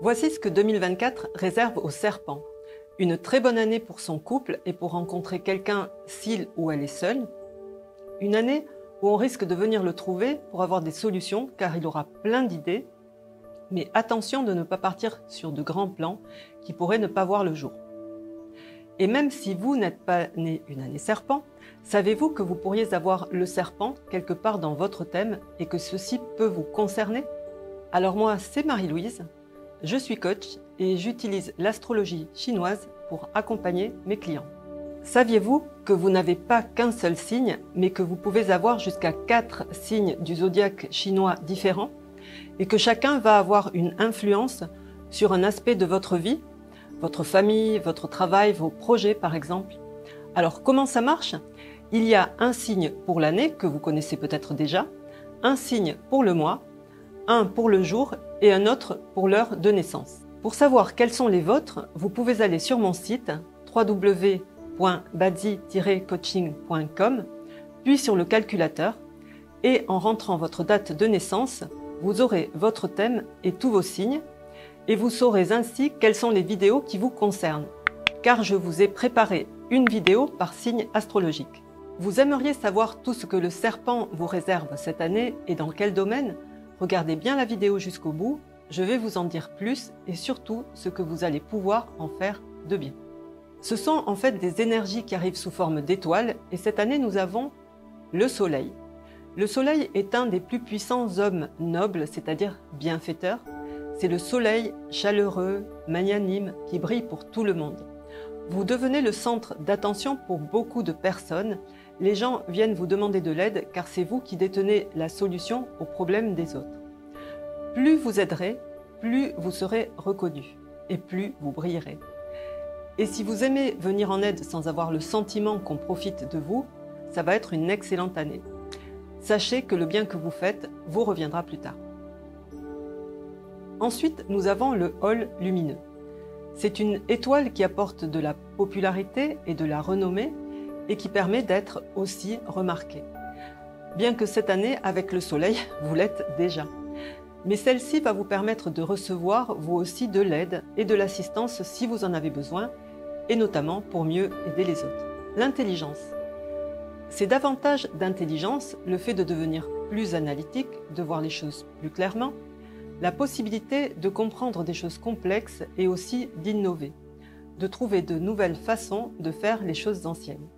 Voici ce que 2024 réserve aux serpents. Une très bonne année pour son couple et pour rencontrer quelqu'un s'il ou elle est seule. Une année où on risque de venir le trouver pour avoir des solutions car il aura plein d'idées. Mais attention de ne pas partir sur de grands plans qui pourraient ne pas voir le jour. Et même si vous n'êtes pas né une année serpent, savez-vous que vous pourriez avoir le serpent quelque part dans votre thème et que ceci peut vous concerner? Alors moi, c'est Marie-Louise, je suis coach et j'utilise l'astrologie chinoise pour accompagner mes clients. Saviez-vous que vous n'avez pas qu'un seul signe, mais que vous pouvez avoir jusqu'à 4 signes du zodiaque chinois différents et que chacun va avoir une influence sur un aspect de votre vie, votre famille, votre travail, vos projets par exemple. Alors comment ça marche? Il y a un signe pour l'année que vous connaissez peut-être déjà, un signe pour le mois, un pour le jour et un autre pour l'heure de naissance. Pour savoir quels sont les vôtres, vous pouvez aller sur mon site www.badzi-coaching.com, puis sur le calculateur et en rentrant votre date de naissance, vous aurez votre thème et tous vos signes et vous saurez ainsi quelles sont les vidéos qui vous concernent, car je vous ai préparé une vidéo par signe astrologique. Vous aimeriez savoir tout ce que le serpent vous réserve cette année et dans quel domaine? Regardez bien la vidéo jusqu'au bout, je vais vous en dire plus et surtout ce que vous allez pouvoir en faire de bien. Ce sont en fait des énergies qui arrivent sous forme d'étoiles et cette année nous avons le soleil. Le soleil est un des plus puissants hommes nobles, c'est-à-dire bienfaiteurs. C'est le soleil chaleureux, magnanime, qui brille pour tout le monde. Vous devenez le centre d'attention pour beaucoup de personnes. Les gens viennent vous demander de l'aide car c'est vous qui détenez la solution aux problèmes des autres. Plus vous aiderez, plus vous serez reconnu et plus vous brillerez. Et si vous aimez venir en aide sans avoir le sentiment qu'on profite de vous, ça va être une excellente année. Sachez que le bien que vous faites vous reviendra plus tard. Ensuite, nous avons le hall lumineux. C'est une étoile qui apporte de la popularité et de la renommée et qui permet d'être aussi remarqué. Bien que cette année, avec le soleil, vous l'êtes déjà. Mais celle-ci va vous permettre de recevoir, vous aussi, de l'aide et de l'assistance si vous en avez besoin, et notamment pour mieux aider les autres. L'intelligence. C'est davantage d'intelligence, le fait de devenir plus analytique, de voir les choses plus clairement, la possibilité de comprendre des choses complexes et aussi d'innover, de trouver de nouvelles façons de faire les choses anciennes.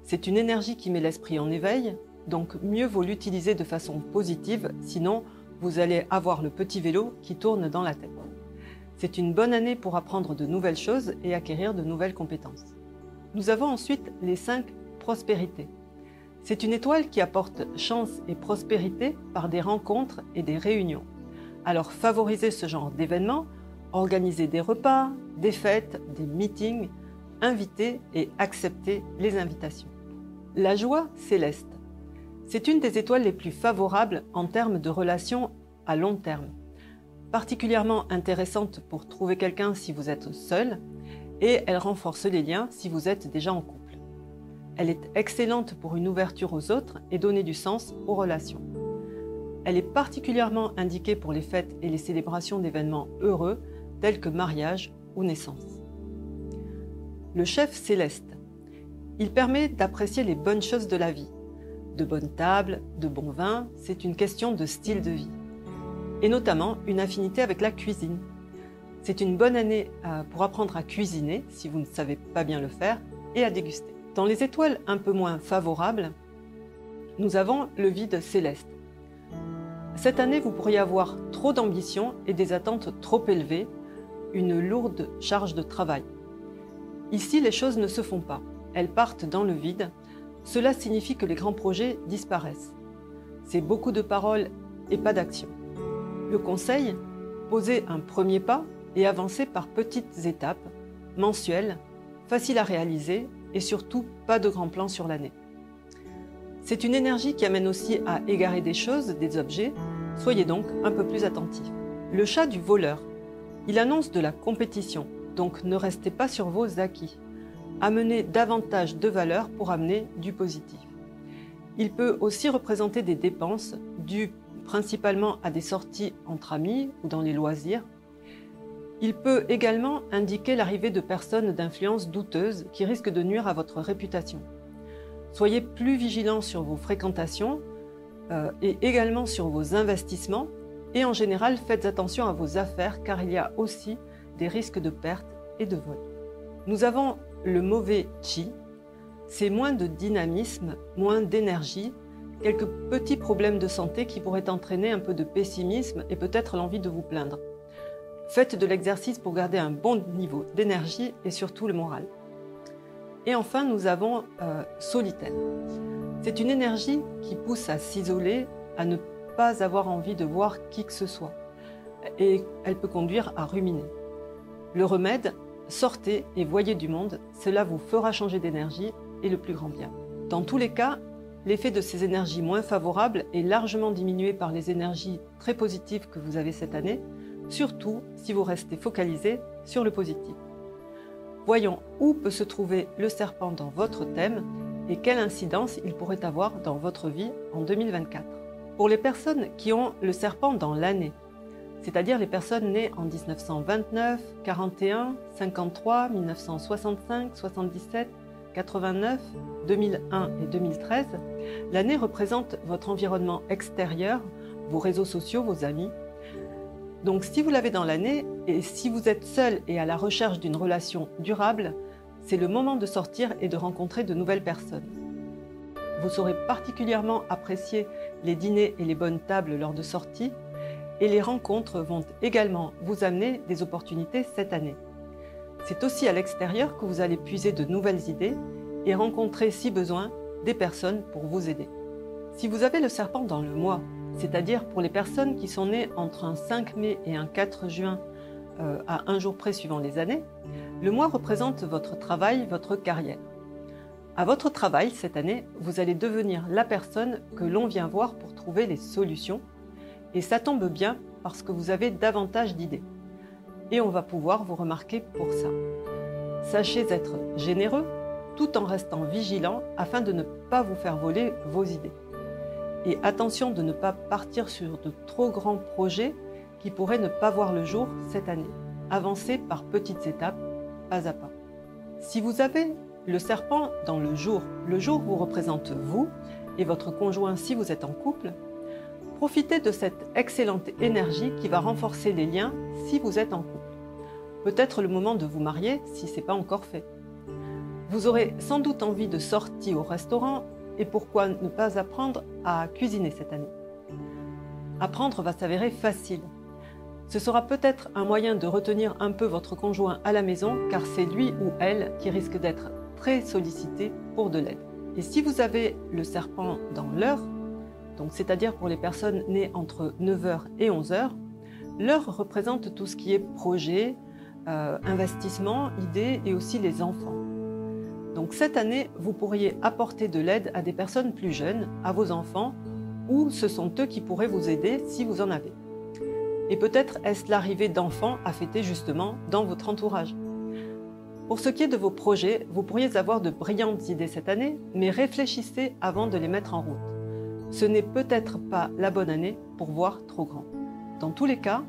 C'est une énergie qui met l'esprit en éveil, donc mieux vaut l'utiliser de façon positive, sinon vous allez avoir le petit vélo qui tourne dans la tête. C'est une bonne année pour apprendre de nouvelles choses et acquérir de nouvelles compétences. Nous avons ensuite les 5 prospérités. C'est une étoile qui apporte chance et prospérité par des rencontres et des réunions. Alors favorisez ce genre d'événements, organisez des repas, des fêtes, des meetings, invitez et acceptez les invitations. La joie céleste. C'est une des étoiles les plus favorables en termes de relations à long terme. Particulièrement intéressante pour trouver quelqu'un si vous êtes seul et elle renforce les liens si vous êtes déjà en couple. Elle est excellente pour une ouverture aux autres et donner du sens aux relations. Elle est particulièrement indiquée pour les fêtes et les célébrations d'événements heureux tels que mariage ou naissance. Le chef céleste. Il permet d'apprécier les bonnes choses de la vie. De bonnes tables, de bons vins, c'est une question de style de vie. Et notamment une affinité avec la cuisine. C'est une bonne année pour apprendre à cuisiner si vous ne savez pas bien le faire et à déguster. Dans les étoiles un peu moins favorables, nous avons le vide céleste. Cette année, vous pourriez avoir trop d'ambition et des attentes trop élevées, une lourde charge de travail. Ici, les choses ne se font pas. Elles partent dans le vide. Cela signifie que les grands projets disparaissent. C'est beaucoup de paroles et pas d'action. Le conseil, posez un premier pas et avancez par petites étapes, mensuelles, faciles à réaliser et surtout pas de grands plans sur l'année. C'est une énergie qui amène aussi à égarer des choses, des objets, soyez donc un peu plus attentifs. Le chat du voleur, il annonce de la compétition, donc ne restez pas sur vos acquis. Amenez davantage de valeur pour amener du positif. Il peut aussi représenter des dépenses dues principalement à des sorties entre amis ou dans les loisirs. Il peut également indiquer l'arrivée de personnes d'influence douteuse qui risquent de nuire à votre réputation. Soyez plus vigilants sur vos fréquentations et également sur vos investissements et en général faites attention à vos affaires car il y a aussi des risques de perte et de vol. Nous avons le mauvais chi, c'est moins de dynamisme, moins d'énergie, quelques petits problèmes de santé qui pourraient entraîner un peu de pessimisme et peut-être l'envie de vous plaindre. Faites de l'exercice pour garder un bon niveau d'énergie et surtout le moral. Et enfin, nous avons solitaire. C'est une énergie qui pousse à s'isoler, à ne pas avoir envie de voir qui que ce soit. Et elle peut conduire à ruminer. Le remède, sortez et voyez du monde, cela vous fera changer d'énergie et le plus grand bien. Dans tous les cas, l'effet de ces énergies moins favorables est largement diminué par les énergies très positives que vous avez cette année, surtout si vous restez focalisé sur le positif. Voyons où peut se trouver le serpent dans votre thème et quelle incidence il pourrait avoir dans votre vie en 2024. Pour les personnes qui ont le serpent dans l'année, c'est-à-dire les personnes nées en 1929, 41, 53, 1965, 77, 89, 2001 et 2013, l'année représente votre environnement extérieur, vos réseaux sociaux, vos amis. Donc si vous l'avez dans l'année et si vous êtes seul et à la recherche d'une relation durable, c'est le moment de sortir et de rencontrer de nouvelles personnes. Vous saurez particulièrement apprécier les dîners et les bonnes tables lors de sorties et les rencontres vont également vous amener des opportunités cette année. C'est aussi à l'extérieur que vous allez puiser de nouvelles idées et rencontrer, si besoin, des personnes pour vous aider. Si vous avez le serpent dans le mois, c'est-à-dire pour les personnes qui sont nées entre un 5 mai et un 4 juin à un jour près suivant les années, le mois représente votre travail, votre carrière. À votre travail, cette année, vous allez devenir la personne que l'on vient voir pour trouver les solutions et ça tombe bien parce que vous avez davantage d'idées. Et on va pouvoir vous remarquer pour ça. Sachez être généreux tout en restant vigilant afin de ne pas vous faire voler vos idées. Et attention de ne pas partir sur de trop grands projets qui pourraient ne pas voir le jour cette année. Avancez par petites étapes, pas à pas. Si vous avez le serpent dans le jour vous représente vous et votre conjoint si vous êtes en couple, profitez de cette excellente énergie qui va renforcer les liens si vous êtes en couple. Peut-être le moment de vous marier si ce n'est pas encore fait. Vous aurez sans doute envie de sortir au restaurant et pourquoi ne pas apprendre à cuisiner cette année. Apprendre va s'avérer facile. Ce sera peut-être un moyen de retenir un peu votre conjoint à la maison car c'est lui ou elle qui risque d'être très sollicité pour de l'aide. Et si vous avez le serpent dans l'heure, donc c'est-à-dire pour les personnes nées entre 9h et 11h, l'heure représente tout ce qui est projet, investissement, idées et aussi les enfants. Donc cette année, vous pourriez apporter de l'aide à des personnes plus jeunes, à vos enfants, ou ce sont eux qui pourraient vous aider si vous en avez. Et peut-être est-ce l'arrivée d'enfants à fêter justement dans votre entourage. Pour ce qui est de vos projets, vous pourriez avoir de brillantes idées cette année, mais réfléchissez avant de les mettre en route. Ce n'est peut-être pas la bonne année pour voir trop grand. Dans tous les cas,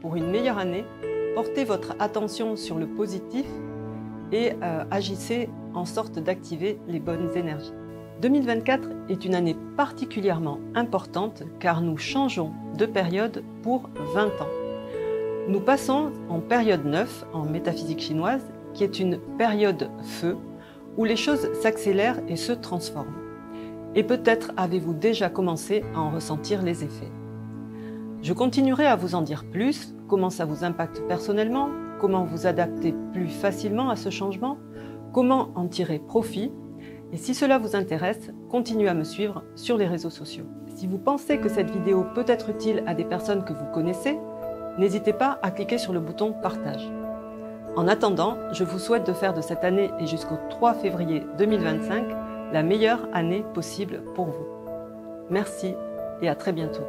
pour une meilleure année, portez votre attention sur le positif et agissez en sorte d'activer les bonnes énergies. 2024 est une année particulièrement importante car nous changeons de période pour 20 ans. Nous passons en période 9 en métaphysique chinoise qui est une période feu où les choses s'accélèrent et se transforment. Et peut-être avez-vous déjà commencé à en ressentir les effets. Je continuerai à vous en dire plus, comment ça vous impacte personnellement, comment vous adapter plus facilement à ce changement, comment en tirer profit. Et si cela vous intéresse, continuez à me suivre sur les réseaux sociaux. Si vous pensez que cette vidéo peut être utile à des personnes que vous connaissez, n'hésitez pas à cliquer sur le bouton partage. En attendant, je vous souhaite de faire de cette année et jusqu'au 3 février 2025 la meilleure année possible pour vous. Merci et à très bientôt.